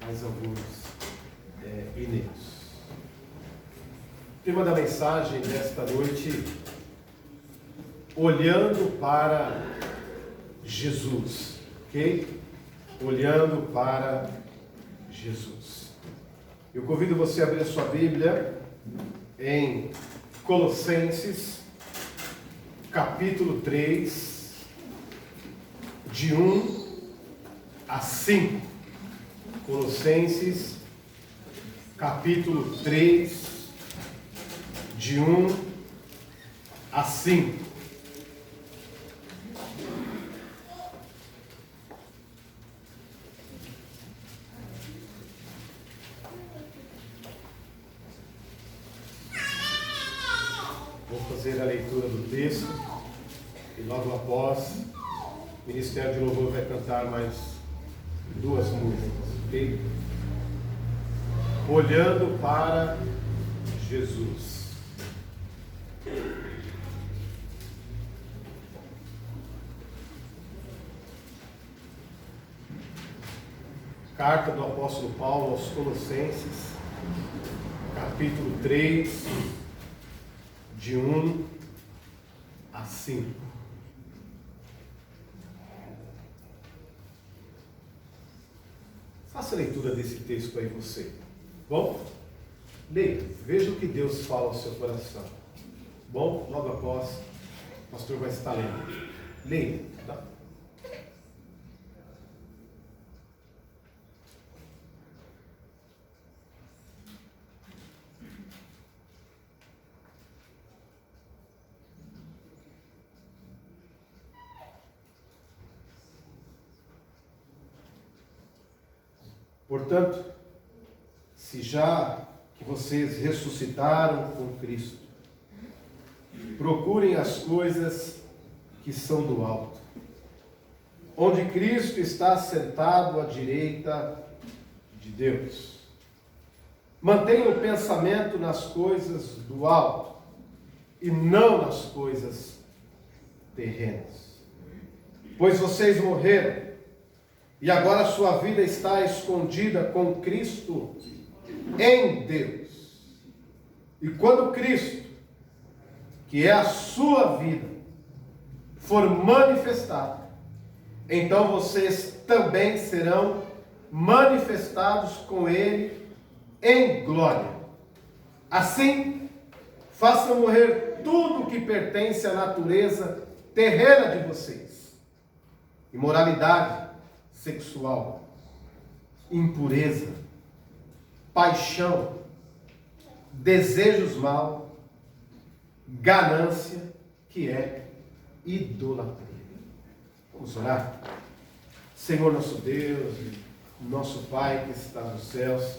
mais alguns inéditos. O tema da mensagem desta noite: olhando para Jesus, ok? Olhando para Jesus. Eu convido você a abrir a sua Bíblia em Colossenses, capítulo 3, de 1 a 5. Colossenses, capítulo 3, de 1 a 5. Vou fazer a leitura do texto e logo após o Ministério de Louvor vai cantar mais duas músicas, ok? Olhando para Jesus. Carta do apóstolo Paulo aos Colossenses, capítulo 3, de 1 a 5. Faça a leitura desse texto aí você. Bom? Leia, veja o que Deus fala ao seu coração. Bom? Logo após, o pastor vai estar lendo. Leia, tá? Portanto, se já que vocês ressuscitaram com Cristo, procurem as coisas que são do alto, onde Cristo está sentado à direita de Deus. Mantenham o pensamento nas coisas do alto e não nas coisas terrenas. Pois vocês morreram, e agora a sua vida está escondida com Cristo em Deus. E quando Cristo, que é a sua vida, for manifestado, então vocês também serão manifestados com Ele em glória. Assim, façam morrer tudo que pertence à natureza terrena de vocês: imoralidade sexual, impureza, paixão, desejos maus, ganância, que é idolatria. Vamos orar? Senhor nosso Deus, nosso Pai que está nos céus,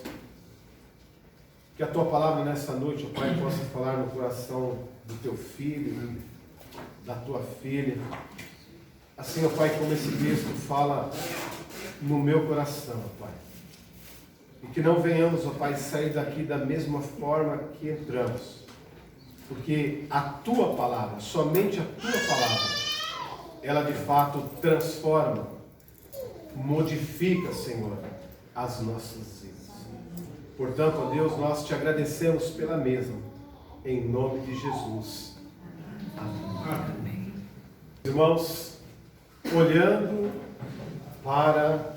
que a Tua palavra nessa noite, ó Pai, possa falar no coração do Teu filho, da Tua filha. Assim, ó Pai, como esse texto fala no meu coração, ó Pai. E que não venhamos, ó Pai, sair daqui da mesma forma que entramos. Porque a Tua palavra, somente a Tua palavra, ela de fato transforma, modifica, Senhor, as nossas vidas. Portanto, ó Deus, nós te agradecemos pela mesa, em nome de Jesus. Amém. Irmãos, olhando para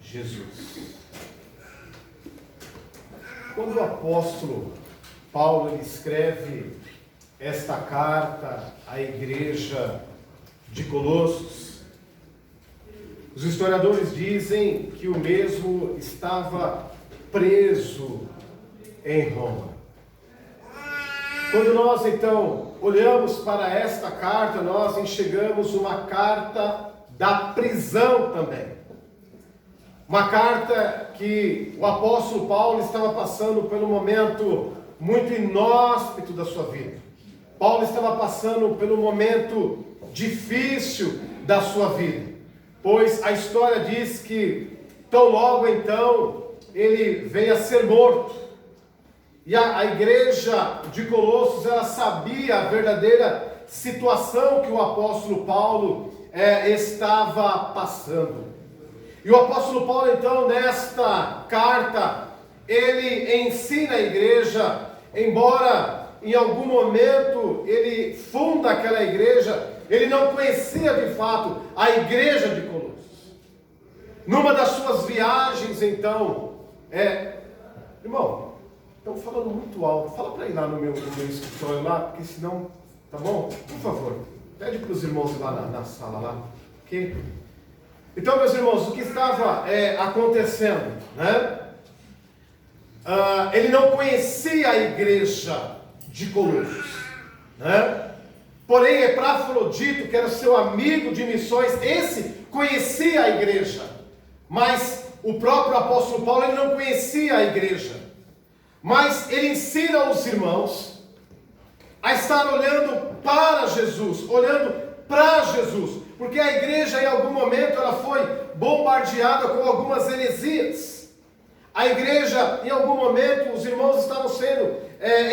Jesus. Quando o apóstolo Paulo ele escreve esta carta à igreja de Colossos, os historiadores dizem que o mesmo estava preso em Roma. Quando nós então olhamos para esta carta, nós enxergamos uma carta da prisão também. Uma carta que o apóstolo Paulo estava passando por um momento muito inóspito da sua vida. Paulo estava passando por um momento difícil da sua vida, pois a história diz que tão logo então ele veio a ser morto. E a igreja de Colossos, ela sabia a verdadeira situação que o apóstolo Paulo estava passando. E o apóstolo Paulo, então, nesta carta, ele ensina a igreja, embora em algum momento ele funda aquela igreja, ele não conhecia de fato a igreja de Colossos. Numa das suas viagens, então, irmão, estão falando muito alto, fala para ir lá no meu escritório lá, porque senão, tá bom? Por favor, pede para os irmãos lá na sala lá, ok? Então, meus irmãos, o que estava acontecendo, né? Ele não conhecia a igreja de Colossos, né? Porém, Epafrodito, que era seu amigo de missões, esse conhecia a igreja, mas o próprio apóstolo Paulo, ele não conhecia a igreja, mas ele ensina os irmãos a estar olhando para Jesus, porque a igreja em algum momento ela foi bombardeada com algumas heresias. A igreja em algum momento os irmãos estavam sendo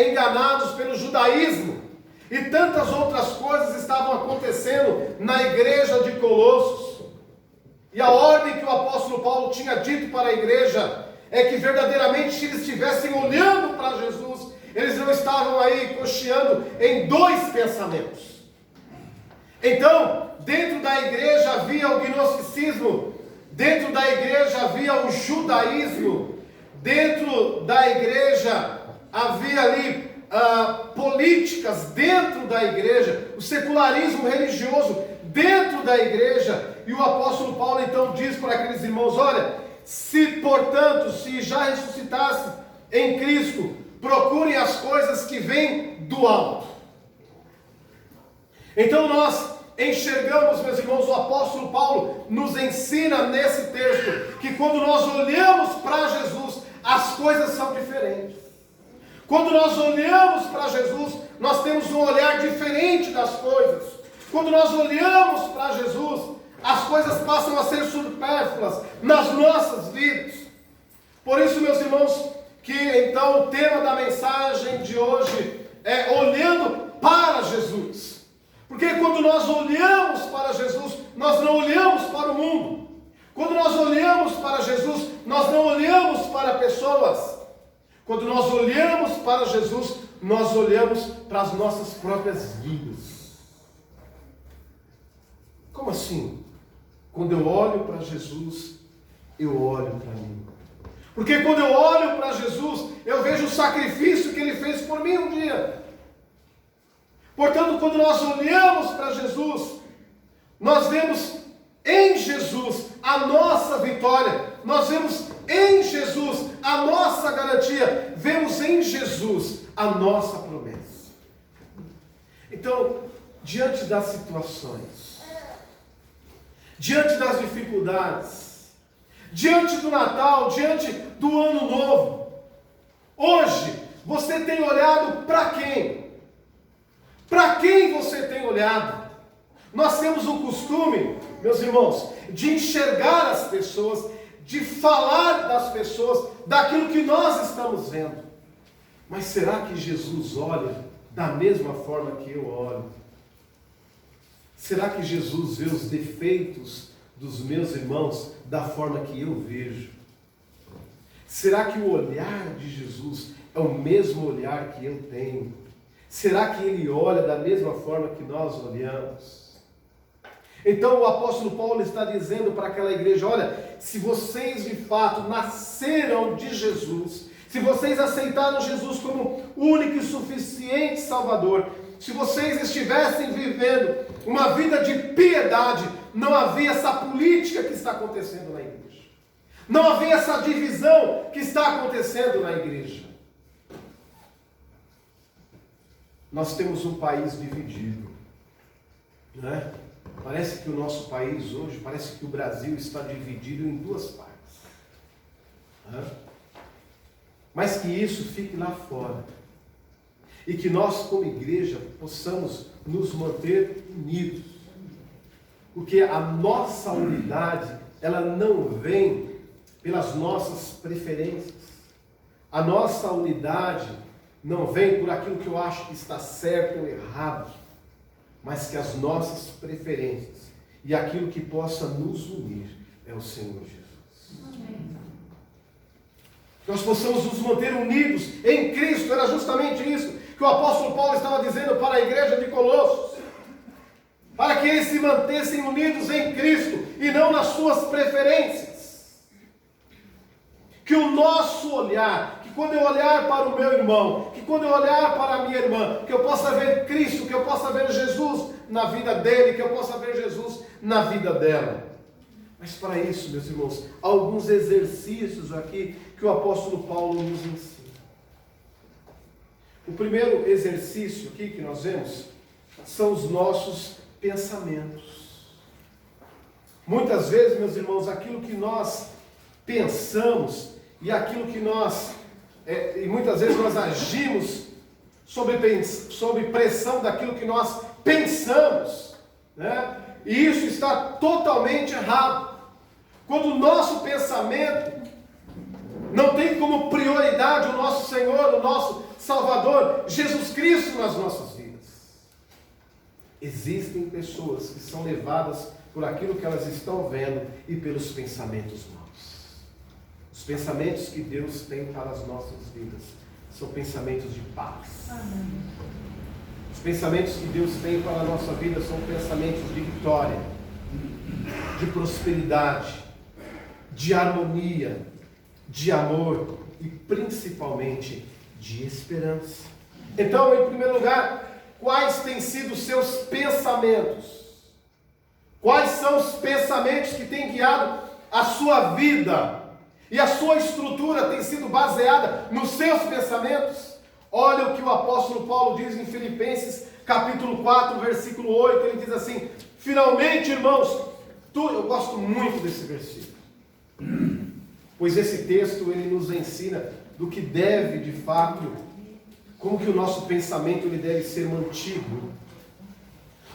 enganados pelo judaísmo, e tantas outras coisas estavam acontecendo na igreja de Colossos. E a ordem que o apóstolo Paulo tinha dito para a igreja é que verdadeiramente, se eles estivessem olhando para Jesus, eles não estavam aí cocheando em dois pensamentos. Então, dentro da igreja havia o gnosticismo, dentro da igreja havia o judaísmo, dentro da igreja havia ali políticas dentro da igreja, o secularismo religioso dentro da igreja. E o apóstolo Paulo então diz para aqueles irmãos: olha, se portanto, se já ressuscitasse em Cristo, procurem as coisas que vêm do alto. Então nós enxergamos, meus irmãos, o apóstolo Paulo nos ensina nesse texto que quando nós olhamos para Jesus, as coisas são diferentes. Quando nós olhamos para Jesus, nós temos um olhar diferente das coisas. Quando nós olhamos para Jesus, as coisas passam a ser supérfluas nas nossas vidas. Por isso, meus irmãos, que então o tema da mensagem de hoje é olhando para Jesus. Porque quando nós olhamos para Jesus, nós não olhamos para o mundo. Quando nós olhamos para Jesus, nós não olhamos para pessoas. Quando nós olhamos para Jesus, nós olhamos para as nossas próprias vidas. Como assim? Quando eu olho para Jesus, eu olho para mim. Porque quando eu olho para Jesus, eu vejo o sacrifício que Ele fez por mim um dia. Portanto, quando nós olhamos para Jesus, nós vemos em Jesus a nossa vitória, nós vemos em Jesus a nossa garantia, vemos em Jesus a nossa promessa. Então, diante das situações, diante das dificuldades, diante do Natal, diante do Ano Novo, hoje você tem olhado para quem? Para quem você tem olhado? Nós temos o costume, meus irmãos, de enxergar as pessoas, de falar das pessoas, daquilo que nós estamos vendo. Mas será que Jesus olha da mesma forma que eu olho? Será que Jesus vê os defeitos dos meus irmãos da forma que eu vejo? Será que o olhar de Jesus é o mesmo olhar que eu tenho? Será que Ele olha da mesma forma que nós olhamos? Então o apóstolo Paulo está dizendo para aquela igreja: olha, se vocês de fato nasceram de Jesus, se vocês aceitaram Jesus como único e suficiente Salvador, se vocês estivessem vivendo uma vida de piedade, não havia essa política que está acontecendo na igreja. Não havia essa divisão que está acontecendo na igreja. Nós temos um país dividido, né? Parece que o nosso país hoje, parece que o Brasil está dividido em duas partes. Né? Mas que isso fique lá fora. E que nós, como igreja, possamos nos manter unidos. Porque a nossa unidade, ela não vem pelas nossas preferências. A nossa unidade não vem por aquilo que eu acho que está certo ou errado, mas que as nossas preferências e aquilo que possa nos unir é o Senhor Jesus. Nós possamos nos manter unidos em Cristo. Era justamente isso que o apóstolo Paulo estava dizendo para a igreja de Colossos. Para que eles se mantessem unidos em Cristo e não nas suas preferências. Que o nosso olhar, que quando eu olhar para o meu irmão, que quando eu olhar para a minha irmã, que eu possa ver Cristo, que eu possa ver Jesus na vida dele, que eu possa ver Jesus na vida dela. Mas para isso, meus irmãos, há alguns exercícios aqui que o apóstolo Paulo nos ensina. O primeiro exercício aqui que nós vemos são os nossos pensamentos. Muitas vezes, meus irmãos, aquilo que nós pensamos e aquilo que e muitas vezes nós agimos sob pressão daquilo que nós pensamos, né? E isso está totalmente errado. Quando o nosso pensamento não tem como prioridade o nosso Senhor, o nosso Salvador, Jesus Cristo nas nossas vidas. Existem pessoas que são levadas por aquilo que elas estão vendo e pelos pensamentos maus. Os pensamentos que Deus tem para as nossas vidas são pensamentos de paz. Amém. Os pensamentos que Deus tem para a nossa vida são pensamentos de vitória, de prosperidade, de harmonia, de amor e principalmente de esperança. Então, em primeiro lugar, quais têm sido os seus pensamentos? Quais são os pensamentos que têm guiado a sua vida? E a sua estrutura tem sido baseada nos seus pensamentos? Olha o que o apóstolo Paulo diz em Filipenses, capítulo 4, versículo 8. Ele diz assim: finalmente, irmãos, eu gosto muito desse versículo, pois esse texto ele nos ensina do que deve, de fato, como que o nosso pensamento ele deve ser mantido,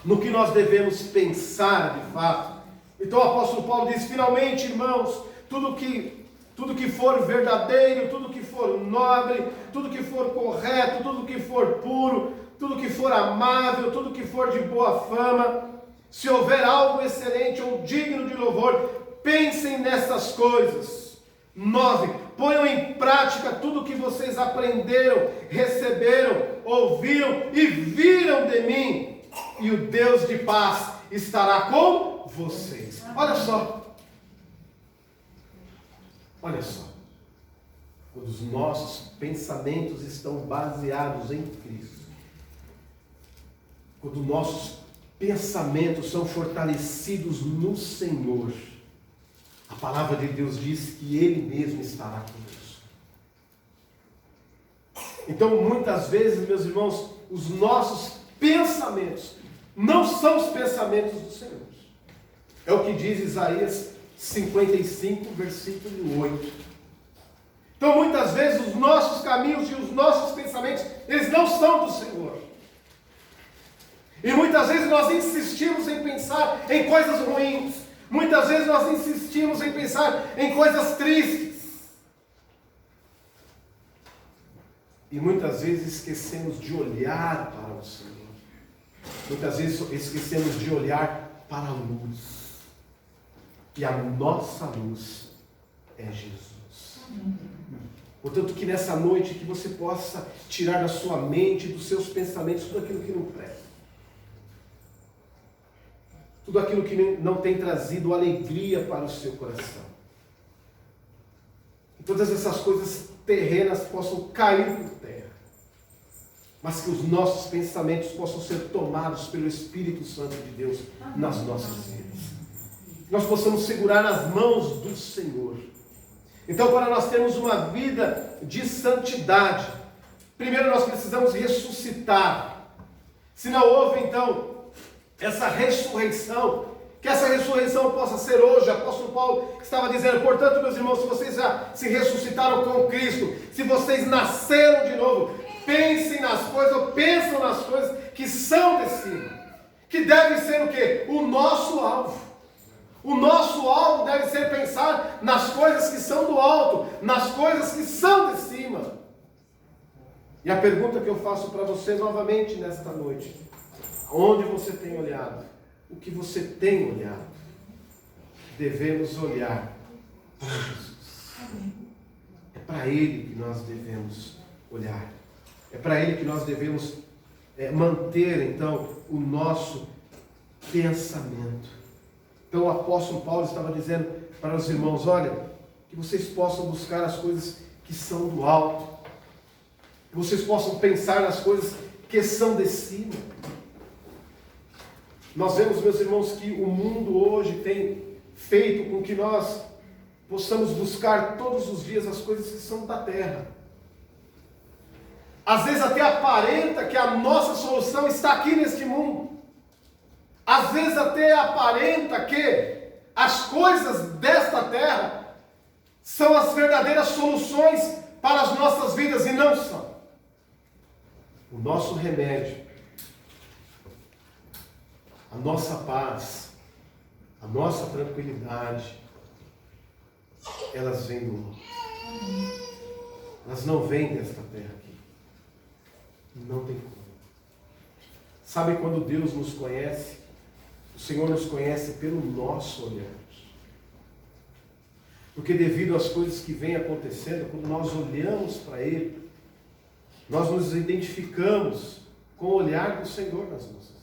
no que nós devemos pensar, de fato. Então o apóstolo Paulo diz: finalmente, irmãos, tudo que for verdadeiro, tudo que for nobre, tudo que for correto, tudo que for puro, tudo que for amável, tudo que for de boa fama, se houver algo excelente ou digno de louvor, pensem nessas coisas. 9. Ponham em prática tudo o que vocês aprenderam, receberam, ouviram e viram de mim, e o Deus de paz estará com vocês. Olha só. Olha só, quando os nossos pensamentos estão baseados em Cristo, quando nossos pensamentos são fortalecidos no Senhor, a palavra de Deus diz que Ele mesmo estará conosco. Então, muitas vezes, meus irmãos, os nossos pensamentos não são os pensamentos do Senhor. É o que diz Isaías 55, versículo 8. Então, muitas vezes, os nossos caminhos e os nossos pensamentos, eles não são do Senhor. E muitas vezes nós insistimos em pensar em coisas ruins. Muitas vezes nós insistimos em pensar em coisas tristes. E muitas vezes esquecemos de olhar para o Senhor. Muitas vezes esquecemos de olhar para a luz. E a nossa luz é Jesus. Portanto, que nessa noite que você possa tirar da sua mente, dos seus pensamentos, tudo aquilo que não presta. Tudo aquilo que não tem trazido alegria para o seu coração. E todas essas coisas terrenas possam cair por terra. Mas que os nossos pensamentos possam ser tomados pelo Espírito Santo de Deus nas nossas vidas. Nós possamos segurar nas mãos do Senhor. Então, para nós termos uma vida de santidade, primeiro nós precisamos ressuscitar. Se não houve, então, essa ressurreição, que essa ressurreição possa ser hoje. O apóstolo Paulo estava dizendo: portanto, meus irmãos, se vocês já se ressuscitaram com Cristo, se vocês nasceram de novo, pensem nas coisas, ou pensam nas coisas que são de cima, que devem ser o quê? O nosso alvo. O nosso alvo deve ser pensar nas coisas que são do alto, nas coisas que são de cima. E a pergunta que eu faço para você novamente nesta noite: onde você tem olhado? O que você tem olhado? Devemos olhar para Jesus. É para Ele que nós devemos olhar. É para Ele que nós devemos manter, então, o nosso pensamento. Então o apóstolo Paulo estava dizendo para os irmãos, olha, que vocês possam buscar as coisas que são do alto, que vocês possam pensar nas coisas que são de cima. Nós vemos, meus irmãos, que o mundo hoje tem feito com que nós possamos buscar todos os dias as coisas que são da terra. Às vezes até aparenta que a nossa solução está aqui neste mundo. Às vezes até aparenta que as coisas desta terra são as verdadeiras soluções para as nossas vidas, e não são. O nosso remédio, a nossa paz, a nossa tranquilidade, elas vêm do alto. Elas não vêm desta terra aqui. Não tem como. Sabe quando Deus nos conhece? O Senhor nos conhece pelo nosso olhar. Porque devido às coisas que vêm acontecendo, quando nós olhamos para Ele, nós nos identificamos com o olhar do Senhor nas nossas vidas.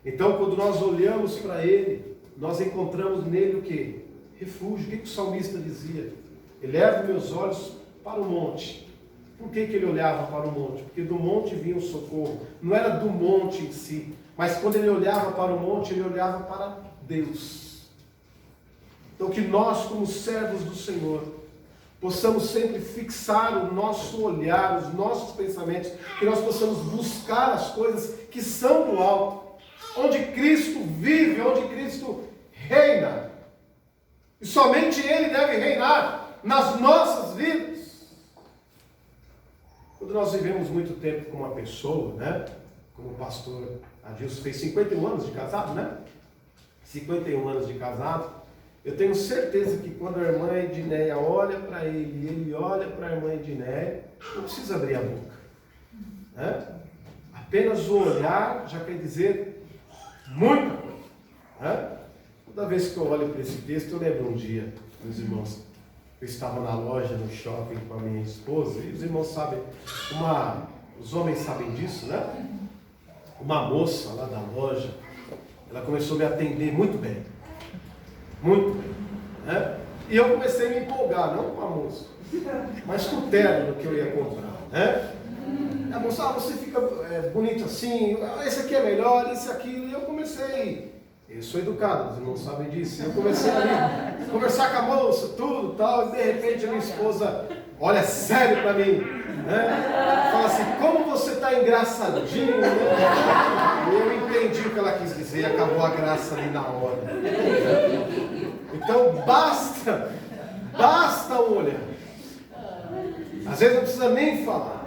Então, quando nós olhamos para Ele, nós encontramos nele o quê? Refúgio. O que o salmista dizia? Elevo meus olhos para o monte. Por que ele olhava para o monte? Porque do monte vinha o socorro. Não era do monte em si, mas quando ele olhava para o monte, ele olhava para Deus. Então que nós, como servos do Senhor, possamos sempre fixar o nosso olhar, os nossos pensamentos, que nós possamos buscar as coisas que são do alto, onde Cristo vive, onde Cristo reina. E somente Ele deve reinar nas nossas vidas. Quando nós vivemos muito tempo com uma pessoa, né? Como o pastor Adilson fez 51 anos de casado, né? 51 anos de casado. Eu tenho certeza que quando a irmã Edneia olha para ele e ele olha para a irmã Edneia, não precisa abrir a boca. Né? Apenas o olhar já quer dizer muita coisa. Né? Toda vez que eu olho para esse texto, eu lembro um dia, meus irmãos, eu estava na loja, no shopping com a minha esposa, e os irmãos sabem, os homens sabem disso, né? Uma moça lá da loja, ela começou a me atender muito bem. Muito bem. Né? E eu comecei a me empolgar, não com a moça, mas com o terno que eu ia comprar. Né? A moça, você fica bonito assim, esse aqui é melhor, esse aqui. E eu comecei, eu sou educado, os irmãos sabem disso. Eu comecei a conversar com a moça, tudo tal, e de repente a minha esposa olha sério para mim, né? Fala assim, como você está engraçadinho, né? E eu entendi o que ela quis dizer, acabou a graça ali na hora. Então basta um olhar. Às vezes não precisa nem falar.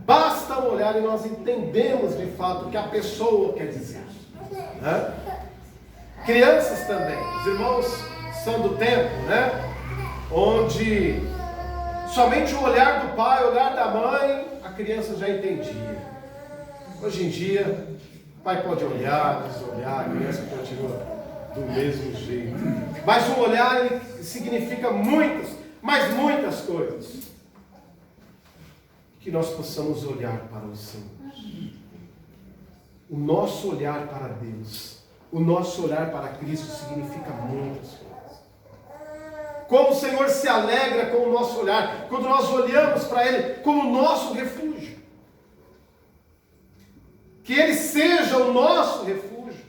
Basta um olhar e nós entendemos de fato o que a pessoa quer dizer. Né? Crianças também, os irmãos são do tempo, né? Onde somente o olhar do pai, o olhar da mãe, a criança já entendia. Hoje em dia, o pai pode olhar, desolhar, a criança continua do mesmo jeito. Mas o olhar ele significa muitas, mas muitas coisas. Que nós possamos olhar para o Senhor. O nosso olhar para Deus, o nosso olhar para Cristo significa muitas coisas. Como o Senhor se alegra com o nosso olhar, quando nós olhamos para Ele como nosso refúgio. Que Ele seja o nosso refúgio.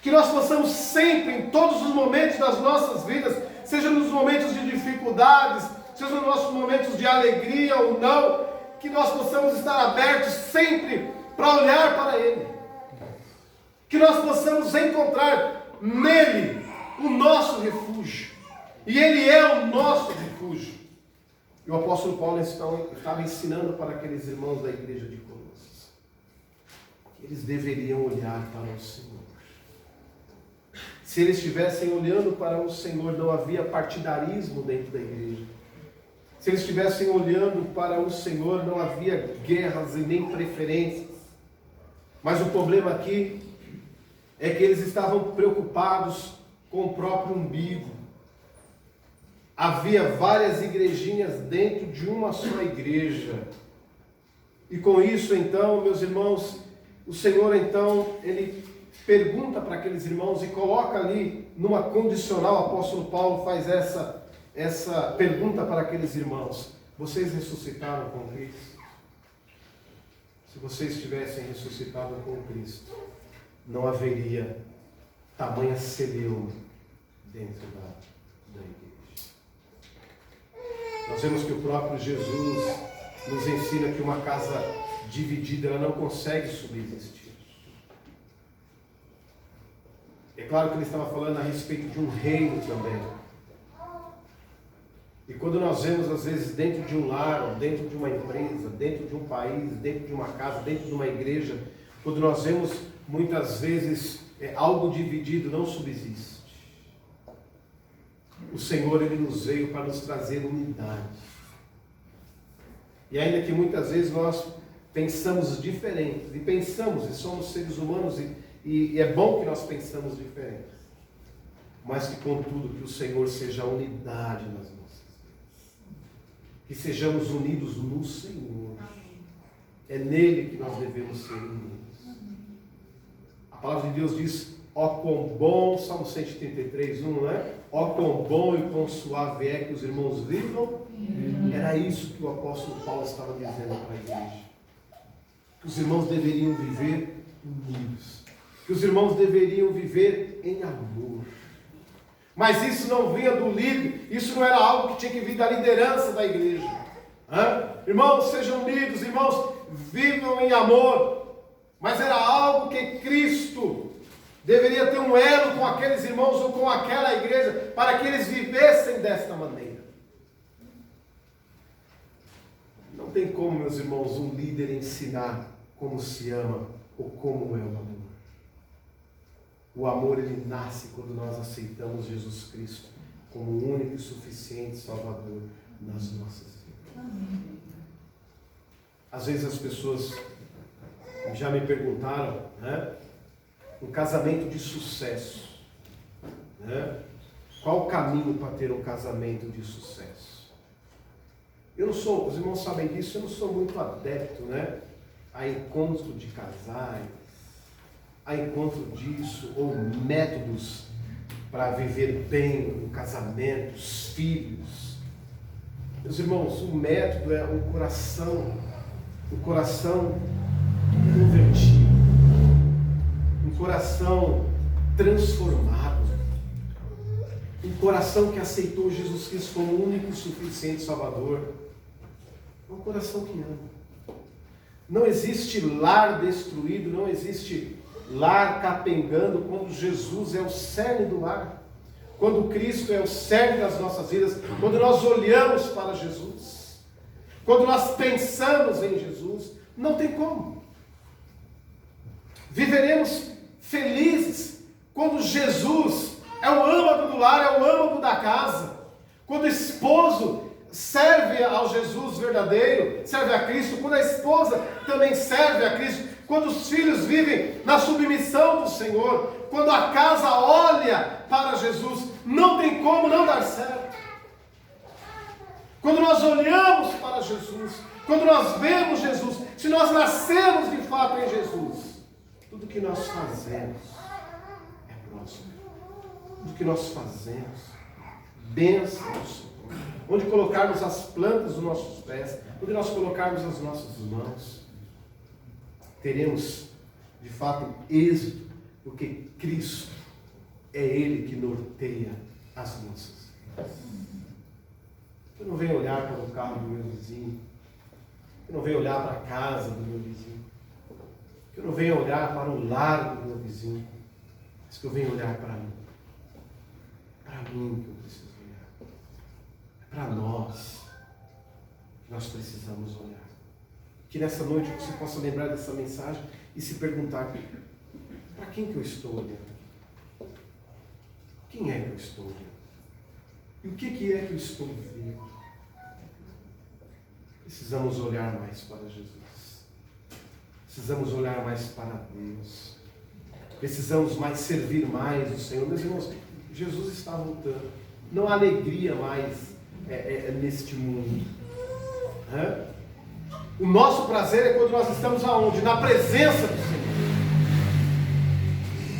Que nós possamos sempre, em todos os momentos das nossas vidas, seja nos momentos de dificuldades, seja nos nossos momentos de alegria ou não, que nós possamos estar abertos sempre para olhar para Ele. Que nós possamos encontrar nele o nosso refúgio. E Ele é o nosso refúgio. E o apóstolo Paulo estava ensinando para aqueles irmãos da igreja de Colossos que eles deveriam olhar para o Senhor. Se eles estivessem olhando para o Senhor, não havia partidarismo dentro da igreja. Se eles estivessem olhando para o Senhor, não havia guerras e nem preferências. Mas o problema aqui é que eles estavam preocupados com o próprio umbigo. Havia várias igrejinhas dentro de uma só igreja. E com isso, então, meus irmãos, o Senhor, então, Ele pergunta para aqueles irmãos e coloca ali, numa condicional, o apóstolo Paulo faz essa pergunta para aqueles irmãos: vocês ressuscitaram com Cristo? Se vocês tivessem ressuscitado com Cristo, não haveria tamanha celeuma dentro da igreja. Nós vemos que o próprio Jesus nos ensina que uma casa dividida, ela não consegue subsistir. É claro que ele estava falando a respeito de um reino também. E quando nós vemos, às vezes, dentro de um lar, ou dentro de uma empresa, dentro de um país, dentro de uma casa, dentro de uma igreja, quando nós vemos, muitas vezes, algo dividido não subsiste. O Senhor, Ele nos veio para nos trazer unidade. E ainda que muitas vezes nós pensamos diferentes, e somos seres humanos, e é bom que nós pensamos diferentes, mas que contudo que o Senhor seja a unidade nas nossas vidas, que sejamos unidos no Senhor. É nele que nós devemos ser unidos. A palavra de Deus diz: ó quão bom, Salmo 133, 1, não é? Ó quão bom e quão suave é que os irmãos vivam. Era isso que o apóstolo Paulo estava dizendo para a igreja. Que os irmãos deveriam viver unidos. Que os irmãos deveriam viver em amor. Mas isso não vinha do líder, isso não era algo que tinha que vir da liderança da igreja. Irmãos, sejam unidos, irmãos, vivam em amor. Mas era algo que Cristo deveria ter um elo com aqueles irmãos ou com aquela igreja, para que eles vivessem desta maneira. Não tem como, meus irmãos, um líder ensinar como se ama ou como é o amor. O amor, ele nasce quando nós aceitamos Jesus Cristo como o único e suficiente Salvador nas nossas vidas. Às vezes as pessoas já me perguntaram, um casamento de sucesso, qual o caminho para ter um casamento de sucesso? Eu não sou, os irmãos sabem disso, eu não sou muito adepto, a encontro de casais, a encontro disso, ou métodos para viver bem o casamento, os filhos. Meus irmãos, o método é o coração convertido, um coração transformado, um coração que aceitou Jesus Cristo como o único e suficiente Salvador. É um coração que ama. Não existe lar destruído, não existe lar capengando quando Jesus é o cerne do lar, quando Cristo é o cerne das nossas vidas, quando nós olhamos para Jesus, quando nós pensamos em Jesus. Não tem como. Viveremos felizes quando Jesus é o âmago do lar, é o âmago da casa, quando o esposo serve ao Jesus verdadeiro, serve a Cristo, quando a esposa também serve a Cristo, quando os filhos vivem na submissão do Senhor, quando a casa olha para Jesus. Não tem como não dar certo. Quando nós olhamos para Jesus, quando nós vemos Jesus, se nós nascemos de fato em Jesus, tudo que nós fazemos é próximo. Tudo que nós fazemos, bênção do Senhor. Onde colocarmos as plantas dos nossos pés, onde nós colocarmos as nossas mãos, teremos de fato êxito, porque Cristo é Ele que norteia as nossas vidas. Eu não venho olhar para o carro do meu vizinho, eu não venho olhar para a casa do meu vizinho, eu não venho olhar para o lar do meu vizinho, mas que eu venho olhar para mim. Para mim que eu preciso olhar. É para nós que nós precisamos olhar. Que nessa noite você possa lembrar dessa mensagem e se perguntar: para quem que eu estou olhando? Quem é que eu estou olhando? E o que é que eu estou vivendo? Precisamos olhar mais para Jesus. Precisamos olhar mais para Deus. Precisamos mais servir mais o Senhor. Meus irmãos, Jesus está voltando. Não há alegria mais neste mundo. O nosso prazer é quando nós estamos aonde? Na presença do Senhor.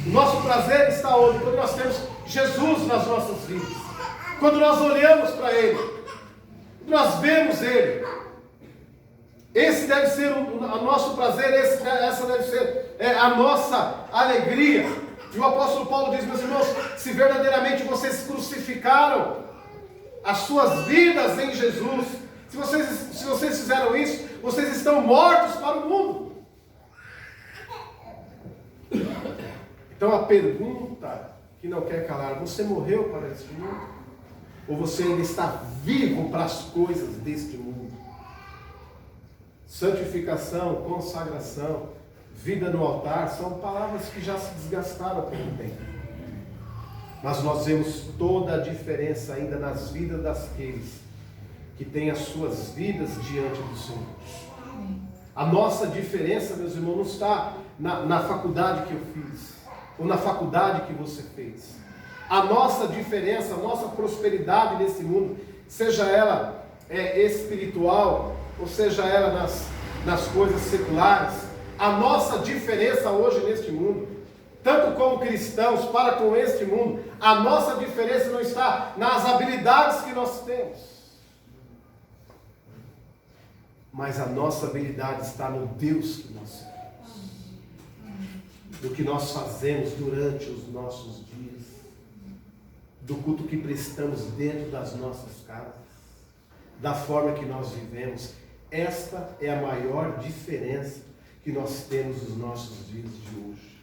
O nosso prazer está onde? Quando nós temos Jesus nas nossas vidas. Quando nós olhamos para Ele. Quando nós vemos Ele. Esse deve ser o nosso prazer, essa deve ser a nossa alegria. E o apóstolo Paulo diz, meus irmãos, se verdadeiramente vocês crucificaram as suas vidas em Jesus, se vocês fizeram isso, vocês estão mortos para o mundo. Então a pergunta que não quer calar, você morreu para este mundo? Ou você ainda está vivo para as coisas deste mundo? Santificação, consagração, vida no altar, são palavras que já se desgastaram por um tempo. Mas nós vemos toda a diferença ainda nas vidas daqueles que têm as suas vidas diante do Senhor. A nossa diferença, meus irmãos, não está na faculdade que eu fiz, ou na faculdade que você fez. A nossa diferença, a nossa prosperidade nesse mundo, seja ela espiritual, ou seja ela nas coisas seculares, a nossa diferença hoje neste mundo, tanto como cristãos para com este mundo, a nossa diferença não está nas habilidades que nós temos, mas a nossa habilidade está no Deus que nós servimos, do que nós fazemos durante os nossos dias, do culto que prestamos dentro das nossas casas, da forma que nós vivemos. Esta é a maior diferença que nós temos nos nossos dias de hoje.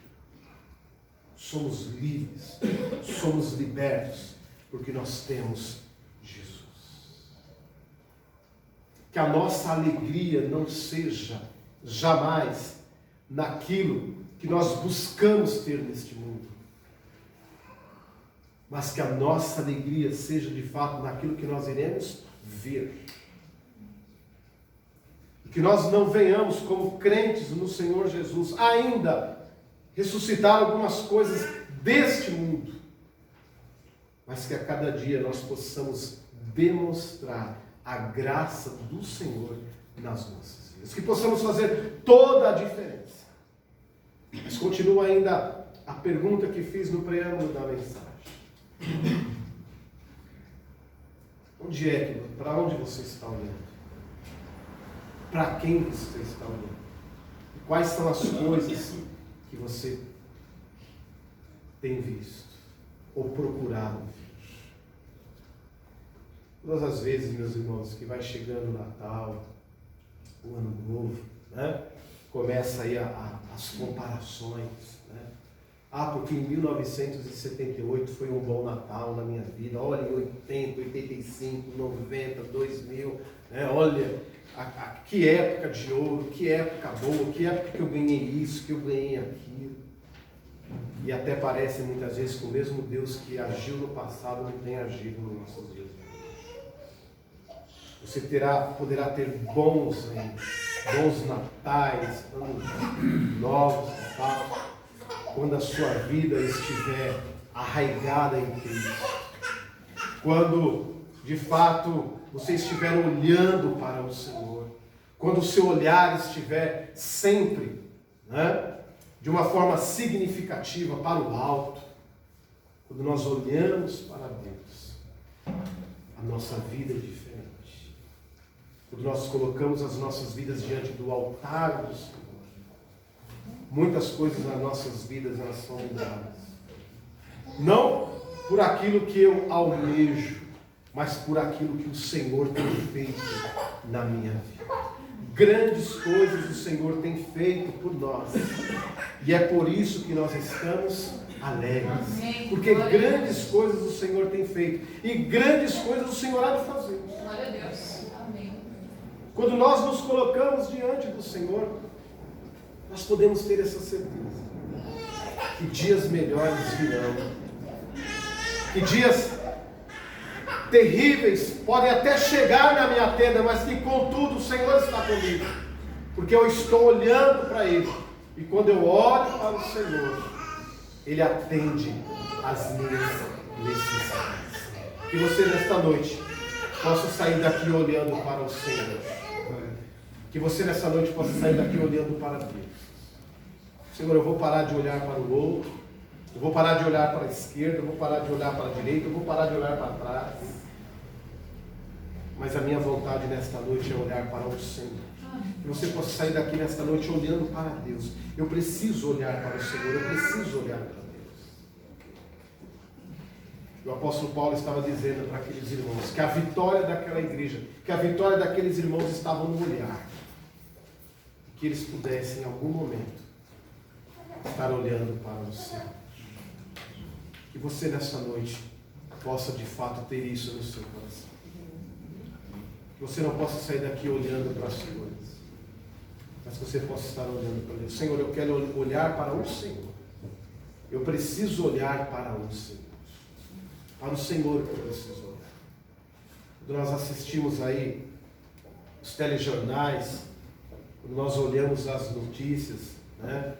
Somos livres, somos libertos, porque nós temos Jesus. Que a nossa alegria não seja jamais naquilo que nós buscamos ter neste mundo, mas que a nossa alegria seja de fato naquilo que nós iremos ver. Que nós não venhamos como crentes no Senhor Jesus ainda ressuscitar algumas coisas deste mundo, mas que a cada dia nós possamos demonstrar a graça do Senhor nas nossas vidas, que possamos fazer toda a diferença. Mas continua ainda a pergunta que fiz no preâmbulo da mensagem: para onde você está olhando? Para quem você está olhando? Quais são as coisas que você tem visto ou procurado ver? Todas as vezes, meus irmãos, que vai chegando o Natal, o Ano Novo, né? Começa aí as comparações, né? Porque em 1978 foi um bom Natal na minha vida. Olha, em 80, 85, 90, 2000, né? Olha, que época de ouro, que época boa, que época que eu ganhei isso, que eu ganhei aquilo. E até parece muitas vezes que o mesmo Deus que agiu no passado não tem agido nos nossos dias. Você poderá ter bons natais, anos novos, tá? Quando a sua vida estiver arraigada em Cristo. Quando, de fato, você estiver olhando para o Senhor. Quando o seu olhar estiver sempre, né, de uma forma significativa para o alto. Quando nós olhamos para Deus, a nossa vida é diferente. Quando nós colocamos as nossas vidas diante do altar do Senhor, muitas coisas nas nossas vidas elas são mudadas. Não por aquilo que eu almejo, mas por aquilo que o Senhor tem feito na minha vida. Grandes coisas o Senhor tem feito por nós. E é por isso que nós estamos alegres. Porque grandes coisas o Senhor tem feito. E grandes coisas o Senhor há de fazer. Glória a Deus. Amém. Quando nós nos colocamos diante do Senhor, nós podemos ter essa certeza. Que dias melhores virão. Que dias terríveis podem até chegar na minha tenda, mas que contudo o Senhor está comigo, porque eu estou olhando para Ele, e quando eu olho para o Senhor, Ele atende as minhas necessidades. Que você nesta noite possa sair daqui olhando para o Senhor. Que você nessa noite possa sair daqui olhando para Deus. Senhor, eu vou parar de olhar para o outro, eu vou parar de olhar para a esquerda, eu vou parar de olhar para a direita, eu vou parar de olhar para trás. Mas a minha vontade nesta noite é olhar para o Senhor. Que você possa sair daqui nesta noite olhando para Deus. Eu preciso olhar para o Senhor, eu preciso olhar para Deus. O apóstolo Paulo estava dizendo para aqueles irmãos que a vitória daquela igreja, que a vitória daqueles irmãos estava no olhar. Que eles pudessem em algum momento estar olhando para o Senhor. Que você nessa noite possa de fato ter isso no seu coração. Que você não possa sair daqui olhando para as coisas, mas que você possa estar olhando para Deus. Senhor, eu quero olhar para o Senhor. Eu preciso olhar para o Senhor. Para o Senhor que eu preciso olhar. Quando nós assistimos aí os telejornais, quando nós olhamos as notícias, né?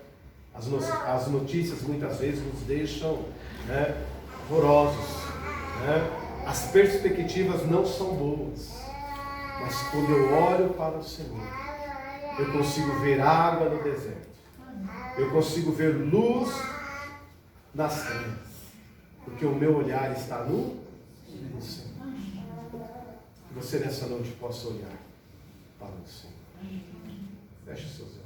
As notícias muitas vezes nos deixam, né, horrorosos, né? As perspectivas não são boas, mas quando eu olho para o Senhor, eu consigo ver água no deserto, eu consigo ver luz nas trevas, porque o meu olhar está no Senhor. Que você nessa noite possa olhar para o Senhor. Feche seus olhos.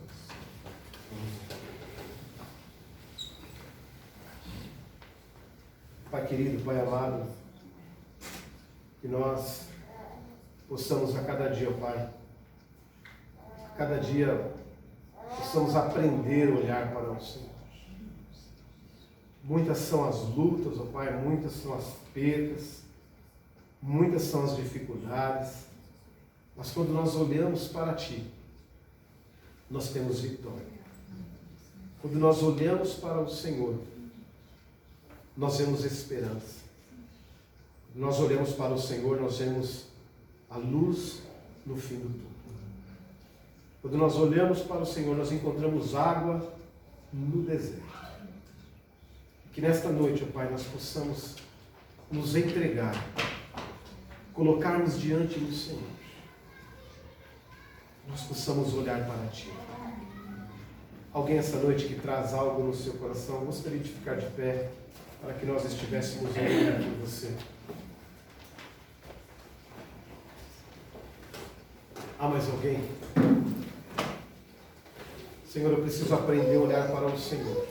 Pai querido, Pai amado, que nós possamos a cada dia, Pai, a cada dia possamos aprender a olhar para o Senhor. Muitas são as lutas, ó Pai, muitas são as perdas, muitas são as dificuldades, mas quando nós olhamos para Ti, nós temos vitória. Quando nós olhamos para o Senhor, nós vemos esperança. Quando nós olhamos para o Senhor, nós vemos a luz no fim do túnel. Quando nós olhamos para o Senhor, nós encontramos água no deserto. Que nesta noite, ó Pai, nós possamos nos entregar, colocarmos diante do Senhor. Nós possamos olhar para Ti. Alguém essa noite que traz algo no seu coração, eu gostaria de ficar de pé para que nós estivéssemos olhando por você. Há mais alguém? Senhor, eu preciso aprender a olhar para o Senhor.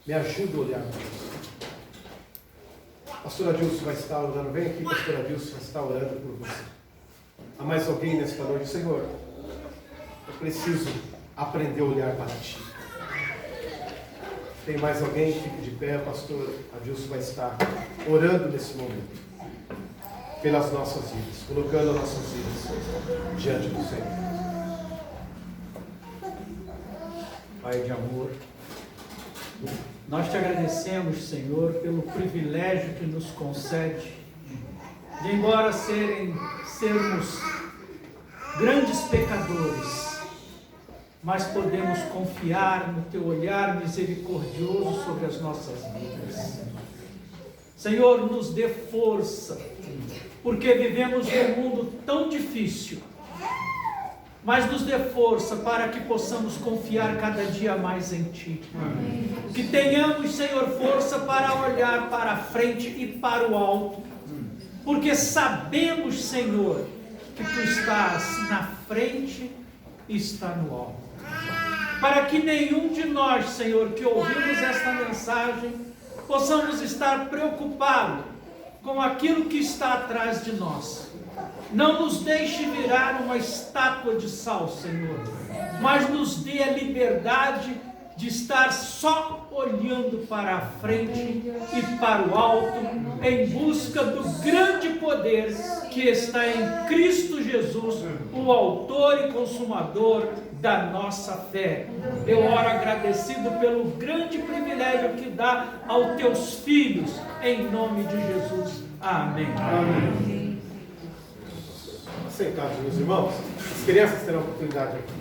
Me ajuda a olhar para o Senhor. Pastora Dilson vai estar orando. Vem aqui, Pastora Dilson vai estar orando por você. Há mais alguém nesta noite? Senhor, eu preciso aprender a olhar para Ti. Tem mais alguém? Fique de pé. O pastor Adilson vai estar orando nesse momento pelas nossas vidas, colocando as nossas vidas diante do Senhor. Pai de amor, nós Te agradecemos, Senhor, pelo privilégio que nos concede de, embora sermos grandes pecadores, mas podemos confiar no Teu olhar misericordioso sobre as nossas vidas. Senhor, nos dê força, porque vivemos num mundo tão difícil, mas nos dê força para que possamos confiar cada dia mais em Ti. Amém. Que tenhamos, Senhor, força para olhar para a frente e para o alto, porque sabemos, Senhor, que Tu estás na frente e está no alto. Para que nenhum de nós, Senhor, que ouvimos esta mensagem, possamos estar preocupados com aquilo que está atrás de nós. Não nos deixe virar uma estátua de sal, Senhor, mas nos dê a liberdade de estar só olhando para a frente e para o alto, em busca do grande poder que está em Cristo Jesus, o autor e consumador da nossa fé. Eu oro agradecido pelo grande privilégio que dá aos Teus filhos, em nome de Jesus. Amém. Amém. Sentados, meus irmãos. As crianças terão a oportunidade aqui.